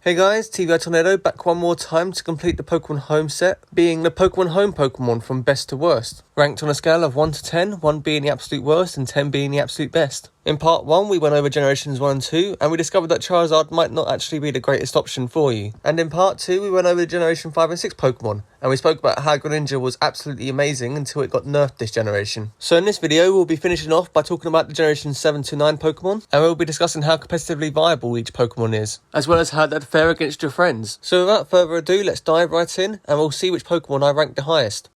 Hey guys, TV Tornado back one more time to complete the Pokemon Home set, being the Pokemon Home Pokemon from best to worst, ranked on a scale of 1 to 10, 1 being the absolute worst and 10 being the absolute best. In part 1 we went over generations 1 and 2 and we discovered that Charizard might not actually be the greatest option for you. And in part 2 we went over the generation 5 and 6 Pokemon and we spoke about how Greninja was absolutely amazing until it got nerfed this generation. So in this video we'll be finishing off by talking about the generation 7 to 9 Pokemon and we'll be discussing how competitively viable each Pokemon is, as well as how they'd fare against your friends. So without further ado, let's dive right in and we'll see which Pokemon I rank the highest.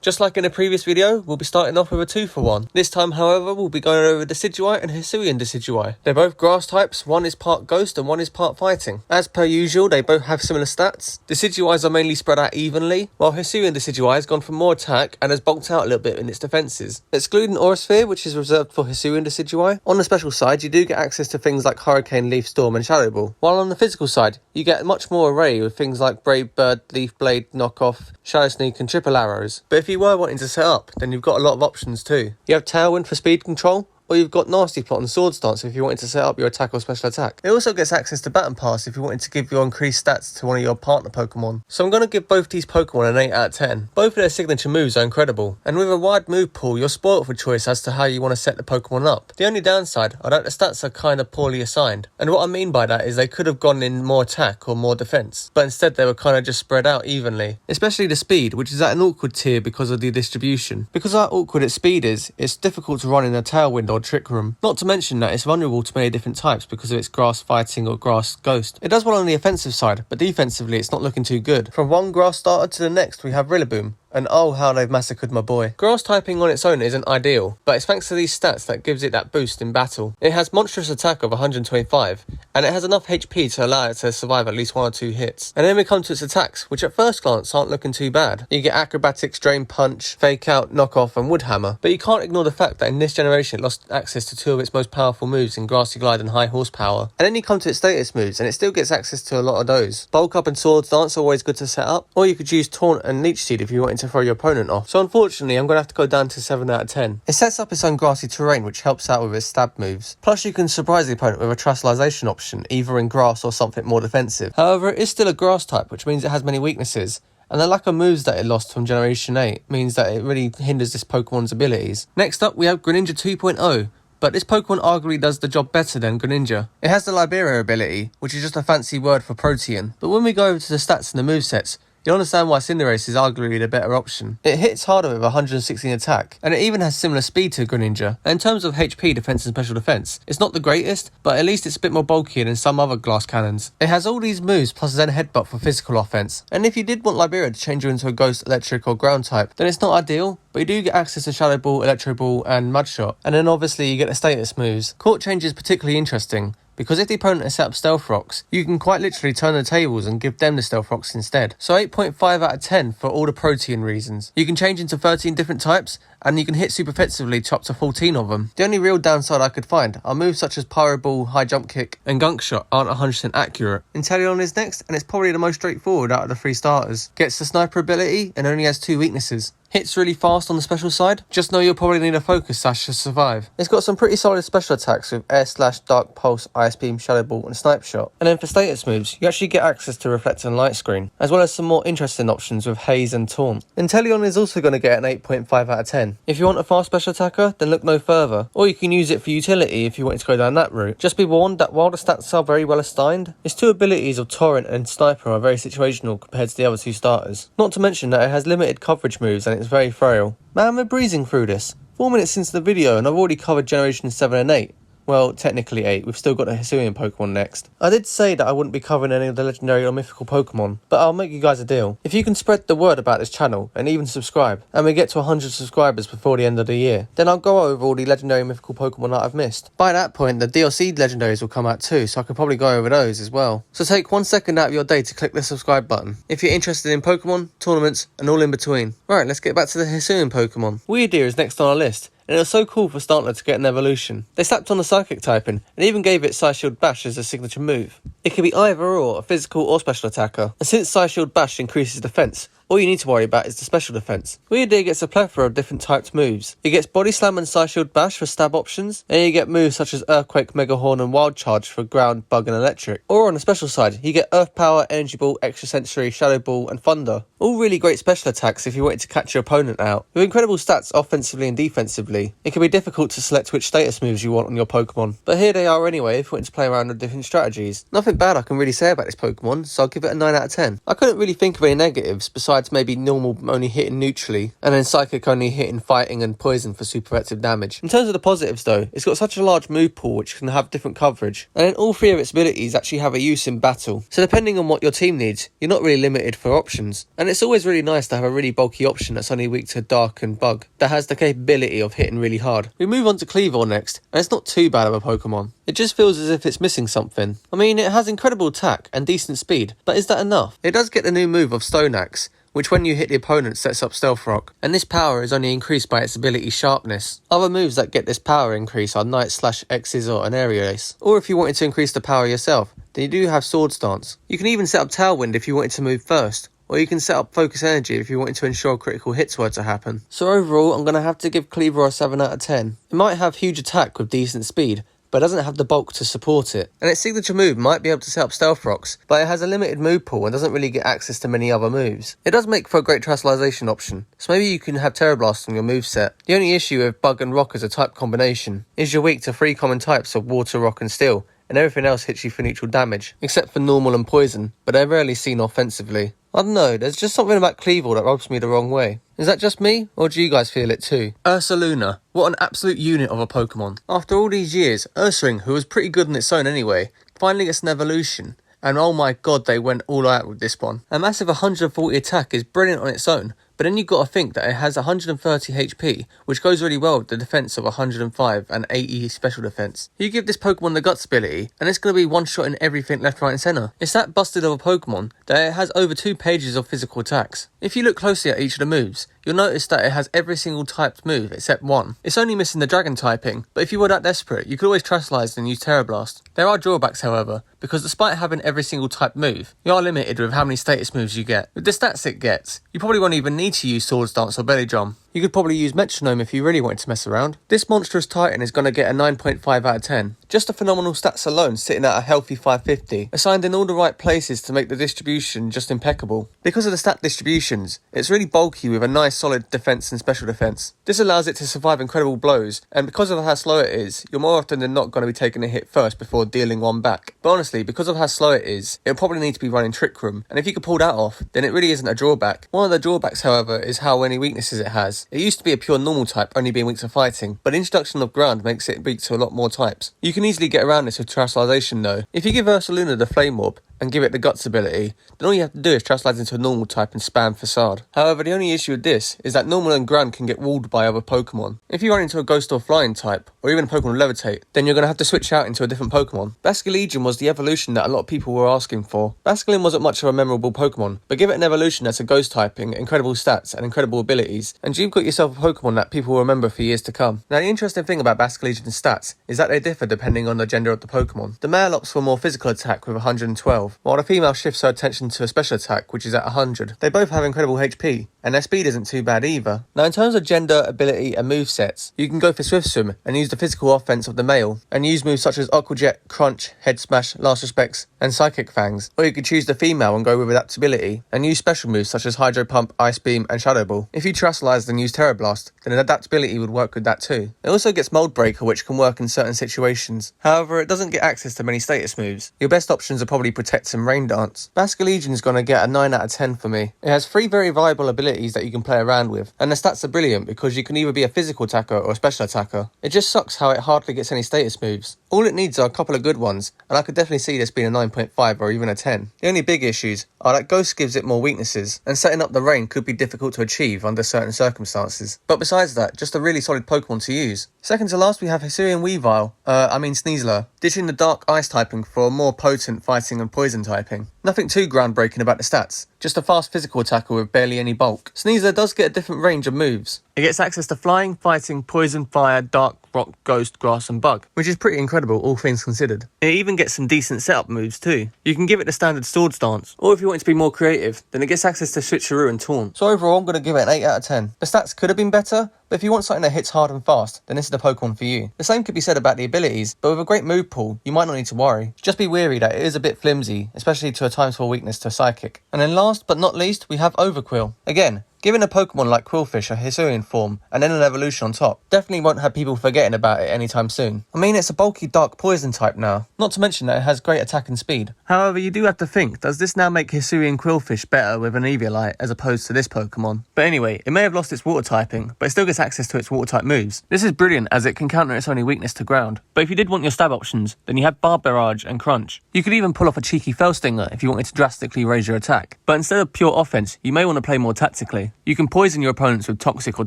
Just like in the previous video, we'll be starting off with a 2 for 1. This time, however, we'll be going over Decidueye and Hisuian Decidueye. They're both grass types, one is part ghost and one is part fighting. As per usual, they both have similar stats. Decidueyes are mainly spread out evenly, while Hisuian Decidueye has gone for more attack and has bulked out a little bit in its defences. Excluding Aura Sphere, which is reserved for Hisuian Decidueye, on the special side you do get access to things like Hurricane, Leaf Storm and Shadow Ball, while on the physical side you get much more array with things like Brave Bird, Leaf Blade, Knockoff, Shadow Sneak and Triple Arrows. But if you were wanting to set up, then you've got a lot of options too. You have Tailwind for speed control, or you've got Nasty Plot and Sword Stance if you wanted to set up your attack or special attack. It also gets access to Baton Pass if you wanted to give your increased stats to one of your partner Pokemon. So I'm going to give both these Pokemon an 8 out of 10. Both of their signature moves are incredible, and with a wide move pool you're spoilt for choice as to how you want to set the Pokemon up. The only downside are that the stats are kind of poorly assigned, and what I mean by that is they could have gone in more attack or more defense, but instead they were kind of just spread out evenly. Especially the speed, which is at an awkward tier because of the distribution. Because how awkward its speed is, it's difficult to run in a Tailwind or Trick Room. Not to mention that it's vulnerable to many different types because of its grass fighting or grass ghost. It does well on the offensive side, but defensively it's not looking too good. From one grass starter to the next we have Rillaboom. And oh how they've massacred my boy. Grass typing on its own isn't ideal, but it's thanks to these stats that gives it that boost in battle. It has monstrous attack of 125, and it has enough HP to allow it to survive at least 1 or 2 hits. And then we come to its attacks, which at first glance aren't looking too bad. You get Acrobatics, Drain Punch, Fake Out, Knockoff and Wood Hammer, but you can't ignore the fact that in this generation it lost access to 2 of its most powerful moves in Grassy Glide and High Horsepower. And then you come to its status moves and it still gets access to a lot of those. Bulk Up and Sword Dance are always good to set up, or you could use Taunt and Leech Seed if you wanted to throw your opponent off. So unfortunately I'm going to have to go down to 7 out of 10. It sets up its own grassy terrain which helps out with its stab moves. Plus you can surprise the opponent with a Trustalization option, either in grass or something more defensive. However, it is still a grass type, which means it has many weaknesses. And the lack of moves that it lost from Generation 8 means that it really hinders this Pokemon's abilities. Next up we have Greninja 2.0. But this Pokemon arguably does the job better than Greninja. It has the Liberia ability, which is just a fancy word for Protean. But when we go over to the stats and the movesets, you'll understand why Cinderace is arguably the better option. It hits harder with 116 attack, and it even has similar speed to Greninja. And in terms of HP, defense and special defense, it's not the greatest, but at least it's a bit more bulkier than some other glass cannons. It has all these moves plus Zen Headbutt for physical offense, and if you did want Liberia to change you into a Ghost, Electric or Ground type, then it's not ideal, but you do get access to Shadow Ball, Electro Ball and Mud Shot, and then obviously you get the status moves. Court Change is particularly interesting, because if the opponent has set up Stealth Rocks, you can quite literally turn the tables and give them the Stealth Rocks instead. So 8.5 out of 10 for all the Protean reasons. You can change into 13 different types, and you can hit super effectively to up to 14 of them. The only real downside I could find are moves such as Pyro Ball, High Jump Kick and Gunk Shot aren't 100% accurate. Inteleon is next, and it's probably the most straightforward out of the 3 starters. Gets the Sniper ability and only has 2 weaknesses. Hits really fast on the special side, just know you'll probably need a Focus Sash to survive. It's got some pretty solid special attacks with Air Slash, Dark Pulse, Ice Beam, Shadow Ball and Snipe Shot. And then for status moves, you actually get access to Reflect and Light Screen, as well as some more interesting options with Haze and Taunt. Inteleon is also going to get an 8.5 out of 10. If you want a fast special attacker, then look no further, or you can use it for utility if you want to go down that route. Just be warned that while the stats are very well assigned, its 2 abilities of Torrent and Sniper are very situational compared to the other 2 starters. Not to mention that it has limited coverage moves and it's very frail. Man, we're breezing through this. 4 minutes into the video and I've already covered Generation 7 and 8. Well, technically 8, we've still got a Hisuian Pokemon next. I did say that I wouldn't be covering any of the legendary or mythical Pokemon, but I'll make you guys a deal. If you can spread the word about this channel, and even subscribe, and we get to 100 subscribers before the end of the year, then I'll go over all the legendary and mythical Pokemon that I've missed. By that point, the DLC legendaries will come out too, so I can probably go over those as well. So take 1 second out of your day to click the subscribe button, if you're interested in Pokemon, tournaments, and all in between. Right, let's get back to the Hisuian Pokemon. Weirdeer is next on our list, and it was so cool for Startler to get an evolution. They slapped on the Psychic typing, and even gave it Psyshield Bash as a signature move. It can be either or, a physical or special attacker, and since Psyshield Bash increases defense, All you need to worry about is the special defense. Weird gets a plethora of different typed moves. It gets Body Slam and Side Shield Bash for stab options, and you get moves such as Earthquake, Mega Horn and Wild Charge for ground, bug and electric. Or on the special side, you get Earth Power, Energy Ball, Extra Sensory, Shadow Ball and Thunder. All really great special attacks if you wanted to catch your opponent out. With incredible stats offensively and defensively, it can be difficult to select which status moves you want on your Pokemon. But here they are anyway if you want to play around with different strategies. Nothing bad I can really say about this Pokemon, so I'll give it a 9 out of 10. I couldn't really think of any negatives besides maybe normal only hitting neutrally, and then Psychic only hitting fighting and poison for super effective damage. In terms of the positives though, it's got such a large move pool which can have different coverage, and then all 3 of its abilities actually have a use in battle. So depending on what your team needs, you're not really limited for options. And it's always really nice to have a really bulky option that's only weak to Dark and Bug, that has the capability of hitting really hard. We move on to Kleavor next, and it's not too bad of a Pokemon. It just feels as if it's missing something. I mean, it has incredible attack and decent speed, but is that enough? It does get the new move of Stone Axe, which when you hit the opponent sets up Stealth Rock, and this power is only increased by its ability Sharpness. Other moves that get this power increase are Night Slash, X-Scissor and Aerial Ace. Or if you wanted to increase the power yourself, then you do have Sword Stance. You can even set up Tailwind if you wanted to move first, or you can set up Focus Energy if you wanted to ensure critical hits were to happen. So overall, I'm going to have to give Kleavor a 7 out of 10. It might have huge attack with decent speed, but it doesn't have the bulk to support it. And its signature move might be able to set up Stealth Rocks, but it has a limited move pool and doesn't really get access to many other moves. It does make for a great Terastallization option, so maybe you can have Terra Blast on your moveset. The only issue with Bug and Rock as a type combination is you're weak to 3 common types of Water, Rock and Steel, and everything else hits you for neutral damage, except for normal and poison, but they're rarely seen offensively. I don't know, there's just something about Kleavor that rubs me the wrong way. Is that just me, or do you guys feel it too? Ursaluna, what an absolute unit of a Pokemon. After all these years, Ursaring, who was pretty good on its own anyway, finally gets an evolution. And oh my god, they went all out with this one. A massive 140 attack is brilliant on its own, but then you've got to think that it has 130 HP, which goes really well with the defense of 105 and 80 special defense. You give this Pokemon the Guts ability, and it's going to be one-shotting everything left, right and centre. It's that busted of a Pokemon that it has over 2 pages of physical attacks. If you look closely at each of the moves, you'll notice that it has every single typed move except one. It's only missing the Dragon typing, but if you were that desperate, you could always Terastallize and use Terra Blast. There are drawbacks however, because despite having every single type move, you are limited with how many status moves you get. With the stats it gets, you probably won't even need to use Swords Dance or Belly Drum. You could probably use Metronome if you really wanted to mess around. This monstrous Titan is going to get a 9.5 out of 10. Just the phenomenal stats alone sitting at a healthy 550, assigned in all the right places to make the distribution just impeccable. Because of the stat distributions, it's really bulky with a nice solid defense and special defense. This allows it to survive incredible blows, and because of how slow it is, you're more often than not going to be taking a hit first before dealing one back. But honestly, because of how slow it is, it'll probably need to be running Trick Room, and if you could pull that off, then it really isn't a drawback. One of the drawbacks, however, is how many weaknesses it has. It used to be a pure normal type, only being weak to fighting, but the introduction of ground makes it weak to a lot more types. You can easily get around this with Terastallization though. If you give Ursaluna the Flame Orb, and give it the Guts ability, then all you have to do is Terastallize into a normal type and spam Facade. However, the only issue with this is that normal and ground can get walled by other Pokemon. If you run into a Ghost or Flying type, or even a Pokemon Levitate, then you're going to have to switch out into a different Pokemon. Basculegion was the evolution that a lot of people were asking for. Basculin wasn't much of a memorable Pokemon, but give it an evolution that's a Ghost typing, incredible stats, and incredible abilities, and you've got yourself a Pokemon that people will remember for years to come. Now the interesting thing about Basculegion's stats is that they differ depending on the gender of the Pokemon. The male opts for more physical attack with 112, while the female shifts her attention to a special attack which is at 100. They both have incredible HP, and their speed isn't too bad either. Now in terms of gender, ability and move sets, you can go for Swift Swim and use the physical offense of the male, and use moves such as Aqua Jet, Crunch, Head Smash, Last Respects and Psychic Fangs. Or you could choose the female and go with adaptability, and use special moves such as Hydro Pump, Ice Beam and Shadow Ball. If you Terastallize and use Terra Blast, then adaptability would work with that too. It also gets Mold Breaker, which can work in certain situations. However, it doesn't get access to many status moves. Your best options are probably Protect and Rain Dance. Basculegion's gonna get a 9 out of 10 for me. It has 3 very viable abilities that you can play around with, and the stats are brilliant because you can either be a physical attacker or a special attacker. It just sucks how it hardly gets any status moves. All it needs are a couple of good ones, and I could definitely see this being a 9.5 or even a 10. The only big issues are that Ghost gives it more weaknesses, and setting up the rain could be difficult to achieve under certain circumstances. But besides that, just a really solid Pokemon to use. Second to last we have Hisuian Weavile, Sneasler, ditching the Dark Ice typing for a more potent fighting and poison typing. Nothing too groundbreaking about the stats, just a fast physical attacker with barely any bulk. Sneasler does get a different range of moves, It gets access to flying, fighting, poison, fire, dark, rock, ghost, grass and bug, which is pretty incredible all things considered. It even gets some decent setup moves too. You can give it the standard sword stance, or if you want it to be more creative, then it gets access to switcheroo and taunt. So overall I'm going to give it an 8 out of 10. The stats could have been better, but if you want something that hits hard and fast, then this is the Pokemon for you. The same could be said about the abilities, but with a great move pool, you might not need to worry. Just be wary that it is a bit flimsy, especially to a times 4 weakness to Psychic. And then last but not least, we have Overquill. Again, given a Pokemon like Quillfish a Hisuian form, and then an evolution on top, definitely won't have people forgetting about it anytime soon. I mean, it's a bulky dark poison type now, not to mention that it has great attack and speed. However, you do have to think, does this now make Hisuian Quillfish better with an Eviolite as opposed to this Pokemon? But anyway, it may have lost its water typing, but it still gets access to its water type moves. This is brilliant as it can counter its only weakness to ground. But if you did want your stab options, then you have Barb Barrage and Crunch. You could even pull off a cheeky Fell Stinger if you wanted to drastically raise your attack. But instead of pure offense, you may want to play more tactically. You can poison your opponents with toxic or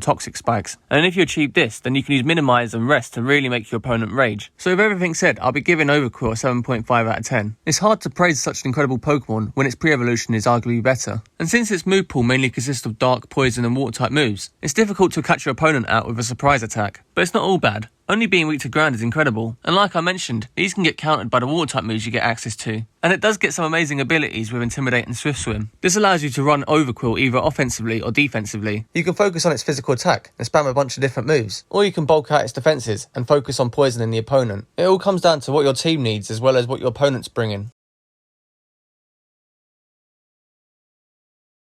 toxic spikes, and if you achieve this, then you can use minimize and rest to really make your opponent rage. So with everything said, I'll be giving Overquill a 7.5 out of 10. It's hard to praise such an incredible Pokemon when its pre-evolution is arguably better, and since its move pool mainly consists of dark, poison and water type moves, it's difficult to catch your opponent out with a surprise attack, but it's not all bad. Only being weak to ground is incredible, and like I mentioned, these can get countered by the water type moves you get access to. And it does get some amazing abilities with Intimidate and Swift Swim. This allows you to run Overquill either offensively or defensively. You can focus on its physical attack and spam a bunch of different moves, or you can bulk out its defences and focus on poisoning the opponent. It all comes down to what your team needs as well as what your opponent's bringing.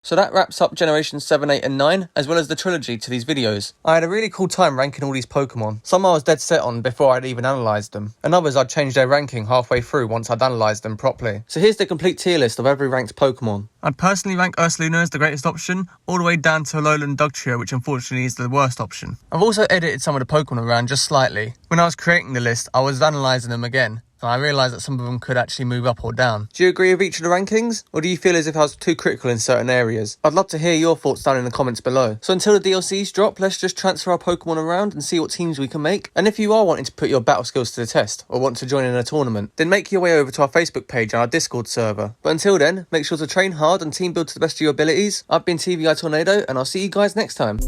So that wraps up Generation 7, 8 and 9, as well as the trilogy to these videos. I had a really cool time ranking all these Pokemon. Some I was dead set on before I'd even analysed them, and others I'd change their ranking halfway through once I'd analysed them properly. So here's the complete tier list of every ranked Pokemon. I'd personally rank Ursaluna as the greatest option, all the way down to Alolan Dugtrio, which unfortunately is the worst option. I've also edited some of the Pokemon around just slightly. When I was creating the list, I was analysing them again, and I realised that some of them could actually move up or down. Do you agree with each of the rankings? Or do you feel as if I was too critical in certain areas? I'd love to hear your thoughts down in the comments below. So until the DLCs drop, let's just transfer our Pokemon around and see what teams we can make. And if you are wanting to put your battle skills to the test, or want to join in a tournament, then make your way over to our Facebook page and our Discord server. But until then, make sure to train hard and team build to the best of your abilities. I've been TVI Tornado, and I'll see you guys next time.